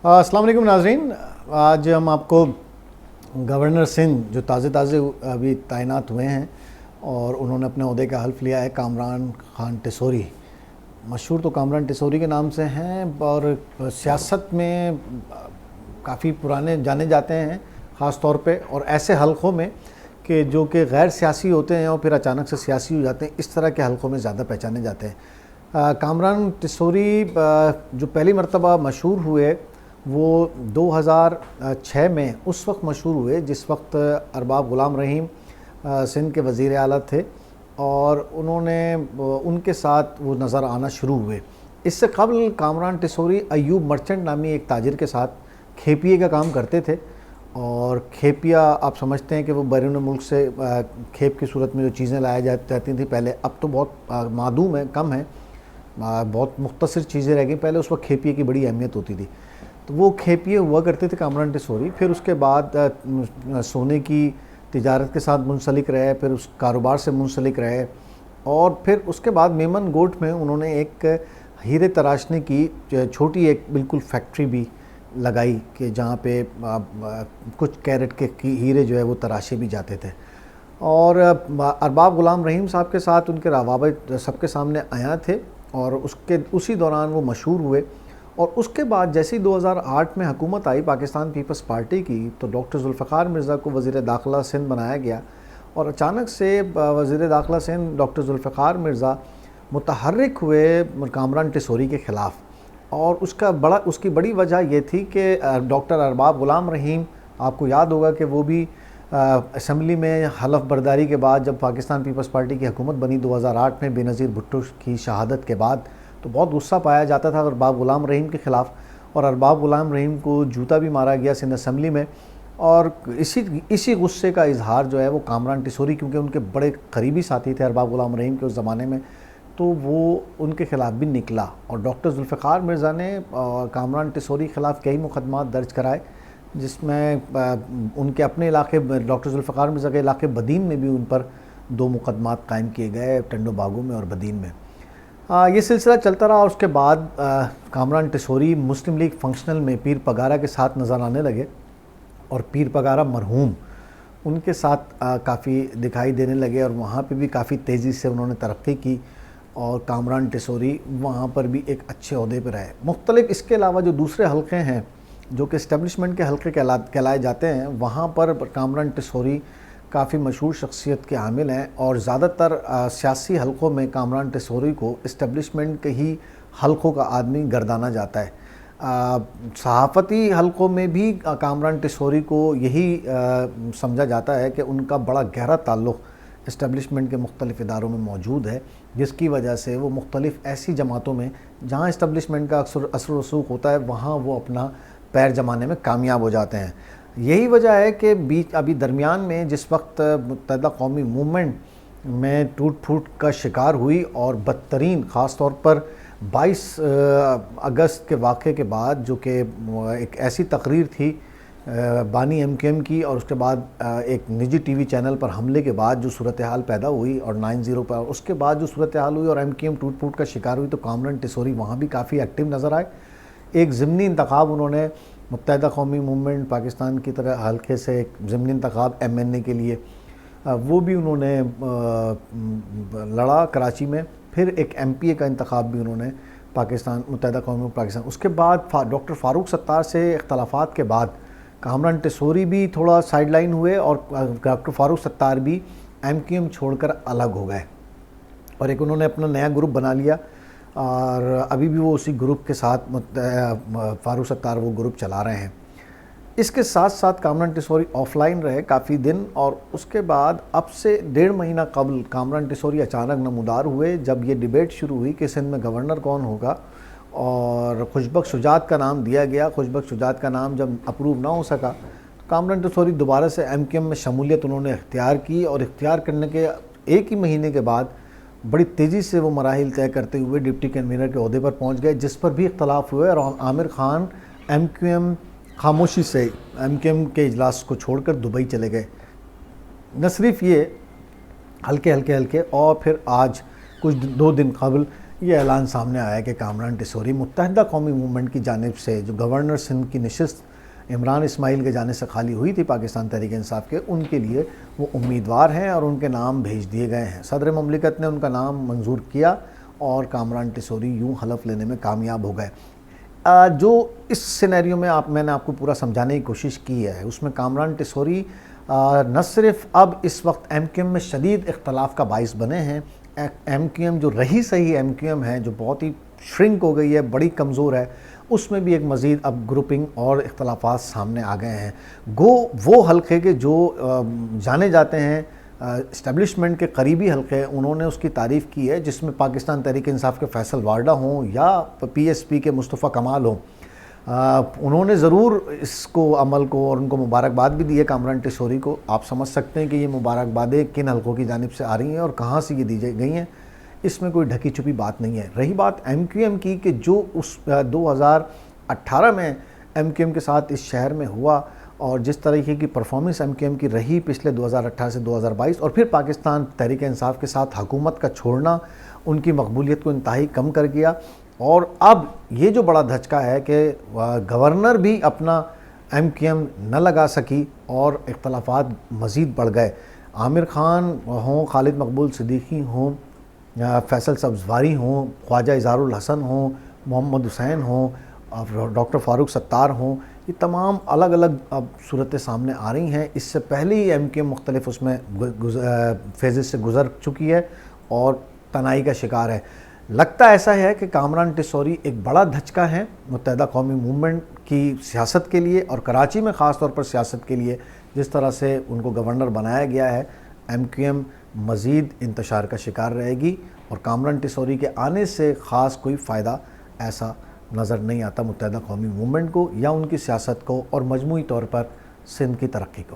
السلام علیکم ناظرین. آج ہم آپ کو گورنر سندھ جو تازے ابھی تعینات ہوئے ہیں اور انہوں نے اپنے عہدے کا حلف لیا ہے، کامران خان ٹیسوری. مشہور تو کامران ٹیسوری کے نام سے ہیں اور سیاست میں کافی پرانے جانے جاتے ہیں، خاص طور پہ اور ایسے حلقوں میں کہ جو کہ غیر سیاسی ہوتے ہیں اور پھر اچانک سے سیاسی ہو جاتے ہیں. اس طرح کے حلقوں میں زیادہ پہچانے جاتے ہیں. کامران ٹیسوری جو پہلی مرتبہ مشہور ہوئے وہ 2006 میں اس وقت مشہور ہوئے جس وقت ارباب غلام رحیم سندھ کے وزیر اعلیٰ تھے اور انہوں نے ان کے ساتھ وہ نظر آنا شروع ہوئے. اس سے قبل کامران ٹیسوری ایوب مرچنٹ نامی ایک تاجر کے ساتھ کھیپیے کا کام کرتے تھے. اور کھیپیا آپ سمجھتے ہیں کہ وہ بیرون ملک سے کھیپ کی صورت میں جو چیزیں لایا جاتی تھیں پہلے، اب تو بہت معدوم ہے، کم ہے، بہت مختصر چیزیں رہ گئی. پہلے اس وقت کھیپیے کی بڑی اہمیت ہوتی تھی. تو وہ کھیپیے ہوا کرتے تھے کامران ٹیسوری. پھر اس کے بعد سونے کی تجارت کے ساتھ منسلک رہے، پھر اس کاروبار سے منسلک رہے اور پھر اس کے بعد میمن گوٹ میں انہوں نے ایک ہیرے تراشنے کی چھوٹی ایک بالکل فیکٹری بھی لگائی کہ جہاں پہ کچھ کیرٹ کے ہیرے جو ہے وہ تراشے بھی جاتے تھے. اور ارباب غلام رحیم صاحب کے ساتھ ان کے روابط سب کے سامنے آیا تھے اور اسی دوران وہ مشہور ہوئے. اور اس کے بعد جیسے 2008 میں حکومت آئی پاکستان پیپلز پارٹی کی تو ڈاکٹر ذوالفقار مرزا کو وزیر داخلہ سندھ بنایا گیا اور اچانک سے وزیر داخلہ سندھ ڈاکٹر ذوالفقار مرزا متحرک ہوئے کامران ٹیسوری کے خلاف. اور اس کی بڑی وجہ یہ تھی کہ ڈاکٹر ارباب غلام رحیم، آپ کو یاد ہوگا کہ وہ بھی اسمبلی میں حلف برداری کے بعد جب پاکستان پیپلز پارٹی کی حکومت بنی 2008 میں بے نظیر بھٹو کی شہادت کے بعد، تو بہت غصہ پایا جاتا تھا ارباب غلام رحیم کے خلاف اور ارباب غلام رحیم کو جوتا بھی مارا گیا سندھ اسمبلی میں. اور اسی غصے کا اظہار جو ہے وہ کامران ٹیسوری، کیونکہ ان کے بڑے قریبی ساتھی تھے ارباب غلام رحیم کے اس زمانے میں، تو وہ ان کے خلاف بھی نکلا. اور ڈاکٹر ذوالفقار مرزا نے کامران ٹیسوری کے خلاف کئی مقدمات درج کرائے، جس میں ان کے اپنے علاقے ڈاکٹر ذوالفقار مرزا کے علاقے بدین میں بھی ان پر 2 مقدمات قائم کیے گئے، ٹنڈو باغو میں اور بدین میں. یہ سلسلہ چلتا رہا اور اس کے بعد کامران ٹیسوری مسلم لیگ فنکشنل میں پیر پگارا کے ساتھ نظر آنے لگے اور پیر پگارا مرحوم ان کے ساتھ کافی دکھائی دینے لگے اور وہاں پہ بھی کافی تیزی سے انہوں نے ترقی کی اور کامران ٹیسوری وہاں پر بھی ایک اچھے عہدے پہ رہے. مختلف اس کے علاوہ جو دوسرے حلقے ہیں جو کہ اسٹیبلشمنٹ کے حلقے کہلائے جاتے ہیں، وہاں پر کامران ٹیسوری کافی مشہور شخصیت کے حامل ہیں اور زیادہ تر سیاسی حلقوں میں کامران ٹیسوری کو اسٹیبلشمنٹ کے ہی حلقوں کا آدمی گردانا جاتا ہے. صحافتی حلقوں میں بھی کامران ٹیسوری کو یہی سمجھا جاتا ہے کہ ان کا بڑا گہرا تعلق اسٹیبلشمنٹ کے مختلف اداروں میں موجود ہے، جس کی وجہ سے وہ مختلف ایسی جماعتوں میں جہاں اسٹیبلشمنٹ کا اثر و رسوخ ہوتا ہے وہاں وہ اپنا پیر جمانے میں کامیاب ہو جاتے ہیں. یہی وجہ ہے کہ ابھی درمیان میں جس وقت متحدہ قومی موومنٹ میں ٹوٹ پھوٹ کا شکار ہوئی اور بدترین خاص طور پر 22 اگست کے واقعے کے بعد، جو کہ ایک ایسی تقریر تھی بانی ایم کیو ایم کی اور اس کے بعد ایک نجی ٹی وی چینل پر حملے کے بعد جو صورتحال پیدا ہوئی اور 9/0 پر اس کے بعد جو صورتحال ہوئی اور ایم کیو ایم ٹوٹ پھوٹ کا شکار ہوئی، تو کامران ٹیسوری وہاں بھی کافی ایکٹیو نظر آئے. ایک ضمنی انتخاب انہوں نے متحدہ قومی موومنٹ پاکستان کی طرح حلقے سے ایک ضمنی انتخاب MNA کے لیے وہ بھی انہوں نے لڑا کراچی میں. پھر ایک MPA کا انتخاب بھی انہوں نے متحدہ قومی پاکستان. اس کے بعد ڈاکٹر فاروق ستار سے اختلافات کے بعد کامران ٹیسوری بھی تھوڑا سائیڈ لائن ہوئے اور ڈاکٹر فاروق ستار بھی MQM چھوڑ کر الگ ہو گئے اور ایک انہوں نے اپنا نیا گروپ بنا لیا اور ابھی بھی وہ اسی گروپ کے ساتھ فاروق ستار وہ گروپ چلا رہے ہیں. اس کے ساتھ ساتھ کامران ٹیسوری آف لائن رہے کافی دن اور اس کے بعد اب سے 1.5 مہینہ قبل کامران ٹیسوری اچانک نمودار ہوئے جب یہ ڈیبیٹ شروع ہوئی کہ سندھ میں گورنر کون ہوگا اور خوشبخش شجاعت کا نام دیا گیا. خوشبخش شجاعت کا نام جب اپروو نہ ہو سکا تو کامران ٹیسوری دوبارہ سے MQM میں شمولیت انہوں نے اختیار کی اور اختیار کرنے کے 1 ہی مہینے کے بعد بڑی تیزی سے وہ مراحل طے کرتے ہوئے ڈپٹی کنوینر کے عہدے پر پہنچ گئے، جس پر بھی اختلاف ہوئے اور عامر خان MQM خاموشی سے MQM کے اجلاس کو چھوڑ کر دبئی چلے گئے. نہ صرف یہ ہلکے اور پھر آج کچھ 2 دن قبل یہ اعلان سامنے آیا ہے کہ کامران ٹیسوری متحدہ قومی موومنٹ کی جانب سے جو گورنر سندھ کی نشست عمران اسماعیل کے جانب سے خالی ہوئی تھی پاکستان تحریک انصاف کے، ان کے لیے وہ امیدوار ہیں اور ان کے نام بھیج دیے گئے ہیں۔ صدر مملکت نے ان کا نام منظور کیا اور کامران ٹیسوری یوں حلف لینے میں کامیاب ہو گئے۔ جو اس سینیریو میں میں نے آپ کو پورا سمجھانے کی کوشش کی ہے، اس میں کامران ٹیسوری نہ صرف اب اس وقت ایم کیو ایم میں شدید اختلاف کا باعث بنے ہیں، ایم کیو ایم جو رہی صحیح ایم کیو ایم ہے، جو بہت ہی شرنک ہو گئی ہے، بڑی کمزور ہے، اس میں بھی ایک مزید اب گروپنگ اور اختلافات سامنے آ گئے ہیں۔ وہ حلقے کے جو جانے جاتے ہیں اسٹیبلشمنٹ کے قریبی حلقے، انہوں نے اس کی تعریف کی ہے، جس میں پاکستان تحریک انصاف کے فیصل وارڈا ہوں یا پی ایس پی کے مصطفیٰ کمال ہوں، انہوں نے ضرور اس کو عمل کو اور ان کو مبارکباد بھی دی ہے کامران ٹیسوری کو۔ آپ سمجھ سکتے ہیں کہ یہ مبارکبادیں کن حلقوں کی جانب سے آ رہی ہیں اور کہاں سے یہ دی گئی ہیں، اس میں کوئی ڈھکی چھپی بات نہیں ہے۔ رہی بات ایم کیو ایم کی کہ جو اس 2018 میں ایم کیو ایم کے ساتھ اس شہر میں ہوا اور جس طریقے کی پرفارمنس ایم کیو ایم کی رہی پچھلے 2018 سے 2022 اور پھر پاکستان تحریک انصاف کے ساتھ حکومت کا چھوڑنا ان کی مقبولیت کو انتہائی کم کر گیا، اور اب یہ جو بڑا دھچکا ہے کہ گورنر بھی اپنا ایم کیو ایم نہ لگا سکی اور اختلافات مزید بڑھ گئے۔ عامر خان ہوں، خالد مقبول صدیقی ہوں، فیصل سبزواری ہوں، خواجہ اظہار الحسن ہوں، محمد حسین ہوں، ڈاکٹر فاروق ستار ہوں، یہ تمام الگ الگ اب صورتیں سامنے آ رہی ہیں۔ اس سے پہلے ہی ایم کیو ایم مختلف اس میں فیزز سے گزر چکی ہے اور تنہائی کا شکار ہے۔ لگتا ایسا ہے کہ کامران ٹیسوری ایک بڑا دھچکا ہے متحدہ قومی موومنٹ کی سیاست کے لیے، اور کراچی میں خاص طور پر سیاست کے لیے جس طرح سے ان کو گورنر بنایا گیا ہے۔ ایم کیو ایم مزید انتشار کا شکار رہے گی اور کامران ٹیسوری کے آنے سے خاص کوئی فائدہ ایسا نظر نہیں آتا متحدہ قومی موومنٹ کو یا ان کی سیاست کو اور مجموعی طور پر سندھ کی ترقی کو۔